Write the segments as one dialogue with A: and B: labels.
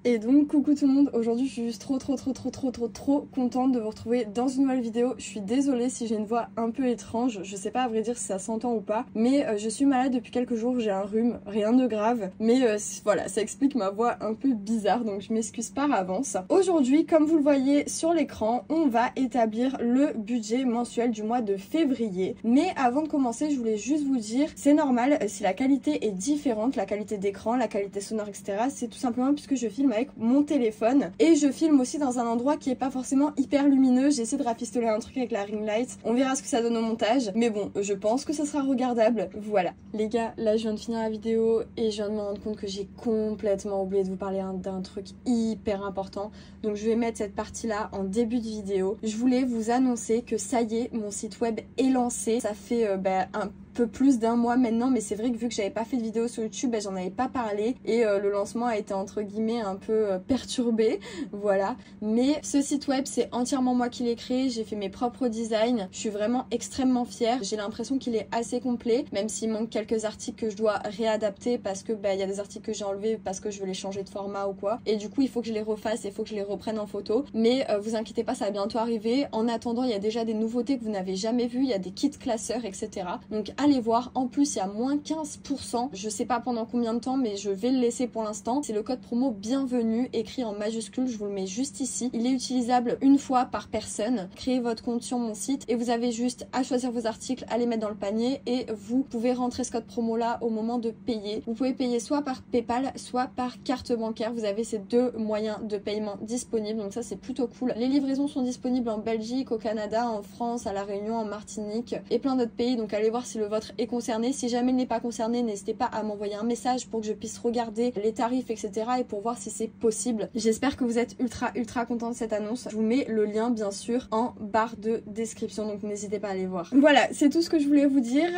A: Et donc coucou tout le monde, aujourd'hui je suis juste trop contente de vous retrouver dans une nouvelle vidéo. Je suis désolée si j'ai une voix un peu étrange, je sais pas à vrai dire si ça s'entend ou pas, mais je suis malade depuis quelques jours, j'ai un rhume, rien de grave, mais voilà, ça explique ma voix un peu bizarre, donc je m'excuse par avance. Aujourd'hui, comme vous le voyez sur l'écran, on va établir le budget mensuel du mois de février. Mais avant de commencer, je voulais juste vous dire, c'est normal si la qualité est différente, la qualité d'écran, la qualité sonore, etc. C'est tout simplement puisque je filme avec mon téléphone et je filme aussi dans un endroit qui est pas forcément hyper lumineux. J'ai essayé de rafistoler un truc avec la ring light, on verra ce que ça donne au montage, mais bon, je pense que ça sera regardable. Voilà les gars, là je viens de finir la vidéo et je viens de me rendre compte que j'ai complètement oublié de vous parler d'un truc hyper important, donc je vais mettre cette partie là en début de vidéo. Je voulais vous annoncer que ça y est, mon site web est lancé. Ça fait un peu plus d'un mois maintenant, mais c'est vrai que vu que j'avais pas fait de vidéo sur YouTube, j'en avais pas parlé et le lancement a été entre guillemets un peu perturbé, voilà. Mais ce site web c'est entièrement moi qui l'ai créé, j'ai fait mes propres designs, je suis vraiment extrêmement fière. J'ai l'impression qu'il est assez complet, même s'il manque quelques articles que je dois réadapter parce que il y a des articles que j'ai enlevés parce que je veux les changer de format ou quoi, et du coup il faut que je les refasse, il faut que je les reprenne en photo, mais vous inquiétez pas, ça va bientôt arriver. En attendant, il y a déjà des nouveautés que vous n'avez jamais vues, il y a des kits classeurs, etc. Donc allez voir. En plus il y a moins 15%, je sais pas pendant combien de temps, mais je vais le laisser pour l'instant. C'est le code promo bienvenue écrit en majuscule, je vous le mets juste ici. Il est utilisable une fois par personne. Créez votre compte sur mon site et vous avez juste à choisir vos articles, à les mettre dans le panier et vous pouvez rentrer ce code promo là au moment de payer. Vous pouvez payer soit par PayPal soit par carte bancaire, vous avez ces deux moyens de paiement disponibles, donc ça c'est plutôt cool. Les livraisons sont disponibles en Belgique, au Canada, en France, à La Réunion, en Martinique et plein d'autres pays, donc allez voir si le vôtre est concerné. Si jamais il n'est pas concerné, n'hésitez pas à m'envoyer un message pour que je puisse regarder les tarifs, etc. et pour voir si c'est possible. J'espère que vous êtes ultra content de cette annonce. Je vous mets le lien bien sûr en barre de description, donc n'hésitez pas à aller voir. Voilà, c'est tout ce que je voulais vous dire.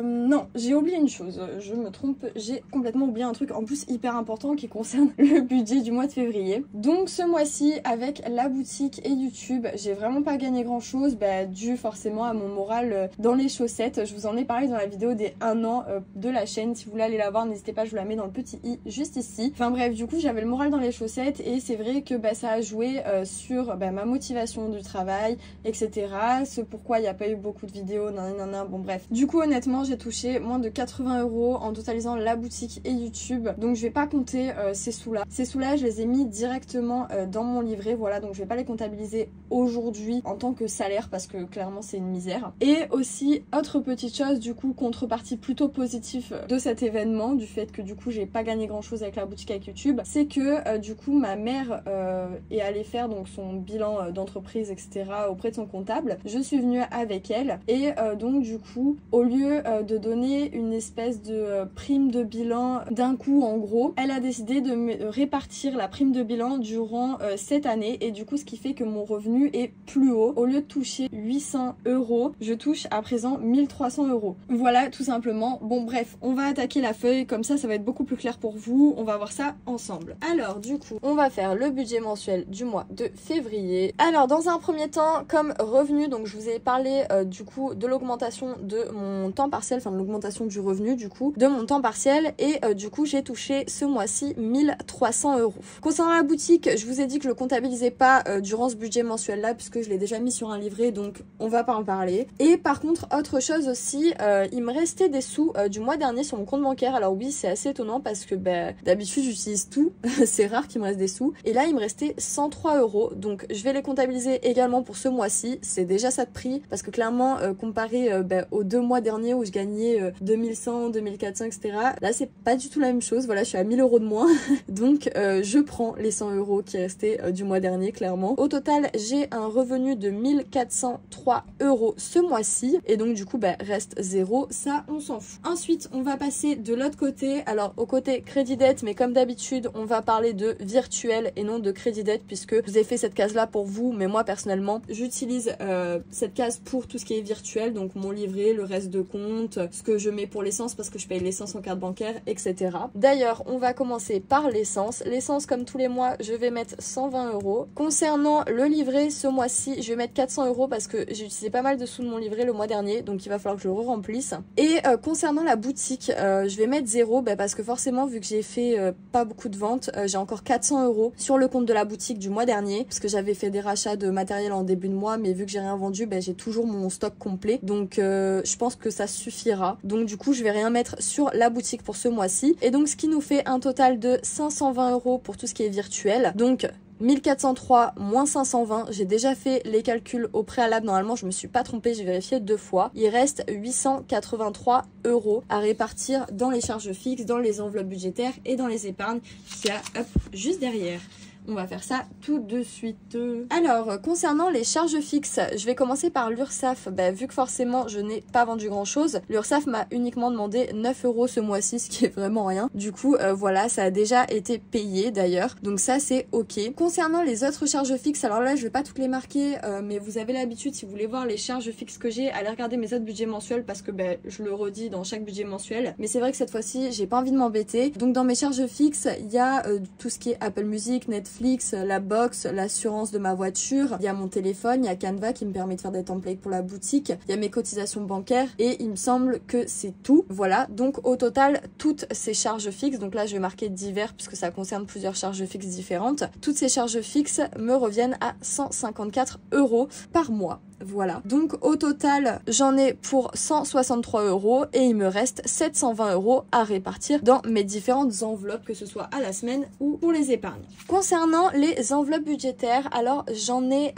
A: Non, j'ai oublié une chose, je me trompe, j'ai complètement oublié un truc en plus hyper important qui concerne le budget du mois de février. Donc ce mois-ci, avec la boutique et YouTube, j'ai vraiment pas gagné grand chose, dû forcément à mon moral dans les chaussettes. Je vous en ai parlé dans la vidéo des 1 an de la chaîne, si vous voulez aller la voir n'hésitez pas, je vous la mets dans le petit i juste ici. Enfin bref, du coup j'avais le moral dans les chaussettes et c'est vrai que ça a joué sur ma motivation du travail, etc. Ce pourquoi il n'y a pas eu beaucoup de vidéos, nanana, bon bref. Du coup honnêtement j'ai touché moins de 80 € en totalisant la boutique et YouTube, donc je vais pas compter ces sous là. Ces sous là je les ai mis directement dans mon livret, voilà, donc je vais pas les comptabiliser aujourd'hui en tant que salaire parce que clairement c'est une misère. Et aussi autre petite chose, du coup contrepartie plutôt positive de cet événement, du fait que du coup j'ai pas gagné grand chose avec la boutique avec YouTube, c'est que du coup ma mère est allée faire donc son bilan d'entreprise, etc. auprès de son comptable. Je suis venue avec elle et donc du coup au lieu de donner une espèce de prime de bilan d'un coup, en gros elle a décidé de me répartir la prime de bilan durant cette année, et du coup ce qui fait que mon revenu est plus haut. Au lieu de toucher 800 €, je touche à présent 1300 €. Voilà tout simplement. Bon bref, on va attaquer la feuille, comme ça va être beaucoup plus clair pour vous, on va voir ça ensemble. Alors du coup on va faire le budget mensuel du mois de février. Alors dans un premier temps, comme revenu, donc je vous ai parlé du coup de l'augmentation de mon temps partiel, enfin de l'augmentation du revenu du coup de mon temps partiel, et du coup j'ai touché ce mois-ci 1300 €. Concernant la boutique, je vous ai dit que je le comptabilisais pas durant ce budget mensuel là puisque je l'ai déjà mis sur un livret, donc on va pas en parler. Et par contre autre chose aussi, il me restait des sous du mois dernier sur mon compte bancaire. Alors oui, c'est assez étonnant parce que d'habitude j'utilise tout c'est rare qu'il me reste des sous, et là il me restait 103 €, donc je vais les comptabiliser également pour ce mois-ci. C'est déjà ça de prix parce que clairement comparé aux 2 mois derniers où je gagnais 2100, 2400, etc. là c'est pas du tout la même chose. Voilà, je suis à 1000 € de moins donc je prends les 100 € qui restaient du mois dernier clairement. Au total j'ai un revenu de 1403 € ce mois-ci, et donc du coup reste 0, ça on s'en fout. Ensuite on va passer de l'autre côté, alors au côté crédit dette, mais comme d'habitude on va parler de virtuel et non de crédit dette puisque je vous ai fait cette case là pour vous, mais moi personnellement j'utilise cette case pour tout ce qui est virtuel, donc mon livret, le reste de compte, ce que je mets pour l'essence parce que je paye l'essence en carte bancaire, etc. D'ailleurs on va commencer par l'essence. L'essence comme tous les mois je vais mettre 120 €. Concernant le livret, ce mois-ci je vais mettre 400 € parce que j'ai utilisé pas mal de sous de mon livret le mois dernier, donc il va falloir que je le re-remplisse. Et concernant la boutique, je vais mettre 0 parce que forcément vu que j'ai fait pas beaucoup de ventes, j'ai encore 400 € sur le compte de la boutique du mois dernier parce que j'avais fait des rachats de matériel en début de mois, mais vu que j'ai rien vendu, j'ai toujours mon stock complet, donc je pense que ça suffira. Donc du coup je vais rien mettre sur la boutique pour ce mois-ci, et donc ce qui nous fait un total de 520 € pour tout ce qui est virtuel. Donc 1403 moins 520, j'ai déjà fait les calculs au préalable, normalement je me suis pas trompée, j'ai vérifié 2 fois. Il reste 883 € à répartir dans les charges fixes, dans les enveloppes budgétaires et dans les épargnes qu'il y a juste derrière. On va faire ça tout de suite. Alors, concernant les charges fixes, je vais commencer par l'URSSAF. Vu que forcément je n'ai pas vendu grand chose, l'URSSAF m'a uniquement demandé 9 € ce mois-ci, ce qui est vraiment rien. Du coup, voilà, ça a déjà été payé d'ailleurs. Donc ça, c'est ok. Concernant les autres charges fixes, alors là, je vais pas toutes les marquer, mais vous avez l'habitude, si vous voulez voir les charges fixes que j'ai, allez regarder mes autres budgets mensuels parce que je le redis dans chaque budget mensuel. Mais c'est vrai que cette fois-ci, j'ai pas envie de m'embêter. Donc dans mes charges fixes, il y a tout ce qui est Apple Music, Netflix, la box, l'assurance de ma voiture, il y a mon téléphone, il y a Canva qui me permet de faire des templates pour la boutique, il y a mes cotisations bancaires et il me semble que c'est tout. Voilà, donc au total, toutes ces charges fixes, donc là je vais marquer divers puisque ça concerne plusieurs charges fixes différentes, toutes ces charges fixes me reviennent à 154 € par mois. Voilà, donc au total j'en ai pour 163 € et il me reste 720 € à répartir dans mes différentes enveloppes, que ce soit à la semaine ou pour les épargnes. Concernant les enveloppes budgétaires, alors j'en ai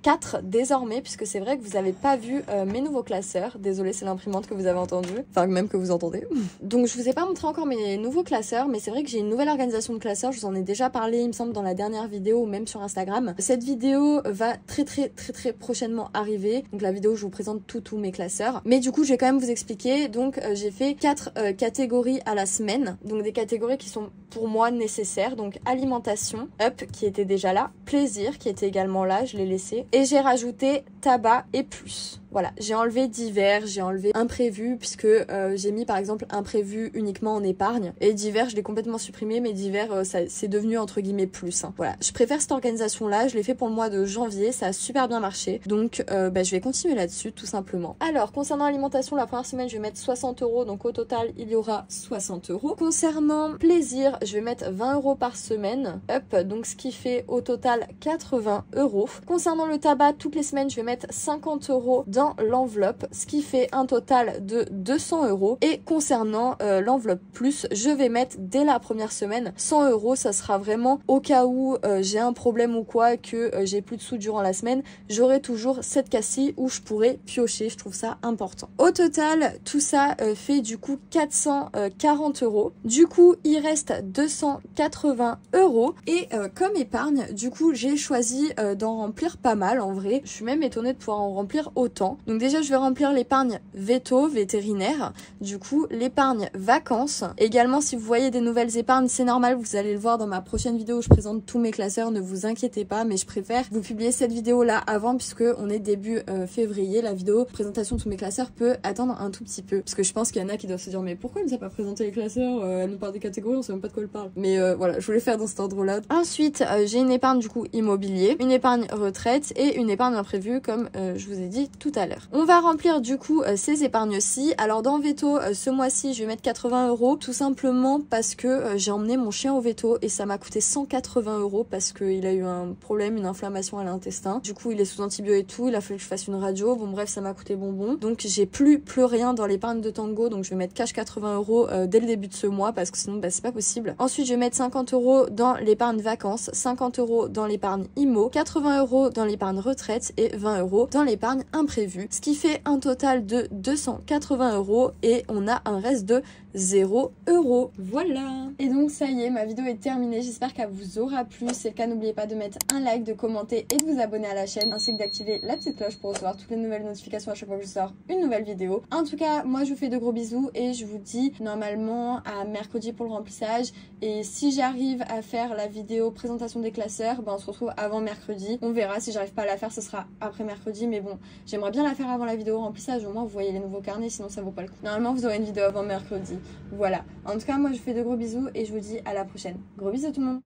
A: 4 désormais, puisque c'est vrai que vous n'avez pas vu mes nouveaux classeurs. Désolée, c'est l'imprimante que vous avez entendu, enfin même que vous entendez. Donc je vous ai pas montré encore mes nouveaux classeurs, mais c'est vrai que j'ai une nouvelle organisation de classeurs, je vous en ai déjà parlé il me semble dans la dernière vidéo ou même sur Instagram. Cette vidéo va très prochainement arriver. Donc la vidéo où je vous présente tous mes classeurs, mais du coup je vais quand même vous expliquer. Donc j'ai fait 4 catégories à la semaine, donc des catégories qui sont pour moi nécessaires. Donc alimentation, up qui était déjà là, plaisir qui était également là, je l'ai laissé, et j'ai rajouté tabac et plus. Voilà, j'ai enlevé divers, j'ai enlevé imprévu, puisque j'ai mis par exemple imprévu uniquement en épargne, et divers je l'ai complètement supprimé, mais divers c'est devenu entre guillemets plus. Voilà, je préfère cette organisation là, je l'ai fait pour le mois de janvier, ça a super bien marché, donc je vais continuer là-dessus tout simplement. Alors concernant l'alimentation, la première semaine je vais mettre 60 €, donc au total il y aura 60 €. Concernant plaisir, je vais mettre 20 € par semaine, up, donc ce qui fait au total 80 €. Concernant le tabac, toutes les semaines je vais mettre 50 € dans l'enveloppe, ce qui fait un total de 200 €. Et concernant l'enveloppe plus, je vais mettre dès la première semaine 100 €, ça sera vraiment au cas où j'ai un problème ou quoi, que j'ai plus de sous durant la semaine, j'aurai toujours cette casse-ci où je pourrais piocher, je trouve ça important. Au total, tout ça fait du coup 440 €. Du coup, il reste 280 €. Et comme épargne, du coup, j'ai choisi d'en remplir pas mal en vrai. Je suis même étonnée de pouvoir en remplir autant. Donc déjà, je vais remplir l'épargne veto, vétérinaire. Du coup, l'épargne vacances. Également, si vous voyez des nouvelles épargnes, c'est normal, vous allez le voir dans ma prochaine vidéo où je présente tous mes classeurs, ne vous inquiétez pas, mais je préfère vous publier cette vidéo là avant, puisque on est début février. La vidéo présentation de tous mes classeurs peut attendre un tout petit peu, parce que je pense qu'il y en a qui doivent se dire mais pourquoi elle nous a pas présenté les classeurs, elle nous parle des catégories, on sait même pas de quoi elle parle. Mais voilà, je voulais faire dans cet ordre là. Ensuite, j'ai une épargne du coup immobilier, une épargne retraite et une épargne imprévue, comme je vous ai dit tout à l'heure. On va remplir du coup ces épargnes-ci. Alors dans veto, ce mois-ci je vais mettre 80 €, tout simplement parce que j'ai emmené mon chien au veto et ça m'a coûté 180 € parce qu'il a eu un problème, une inflammation à l'intestin. Du coup il est sous antibio et tout, il a fallu que je fasse une radio, bon bref ça m'a coûté bonbon. Donc j'ai plus rien dans l'épargne de Tango, donc je vais mettre cash 80 € dès le début de ce mois parce que sinon c'est pas possible. Ensuite je vais mettre 50 € dans l'épargne vacances, 50 € dans l'épargne IMO, 80 € dans l'épargne retraite et 20 € dans l'épargne imprévue, ce qui fait un total de 280 € et on a un reste de 0 €. Voilà. Et donc ça y est, ma vidéo est terminée, j'espère qu'elle vous aura plu. Si c'est le cas, n'oubliez pas de mettre un like, de commenter et de vous abonner à la chaîne, ainsi que d'activer la petite cloche pour recevoir toutes les nouvelles notifications à chaque fois que je sors une nouvelle vidéo. En tout cas, moi je vous fais de gros bisous et je vous dis normalement à mercredi pour le remplissage, et si j'arrive à faire la vidéo présentation des classeurs, on se retrouve avant mercredi. On verra, si j'arrive pas à la faire ce sera après mercredi, mais bon, j'aimerais bien la faire avant la vidéo remplissage, au moins vous voyez les nouveaux carnets, sinon ça vaut pas le coup. Normalement vous aurez une vidéo avant mercredi. Voilà, en tout cas moi je vous fais de gros bisous et je vous dis à la prochaine. Gros bisous tout le monde.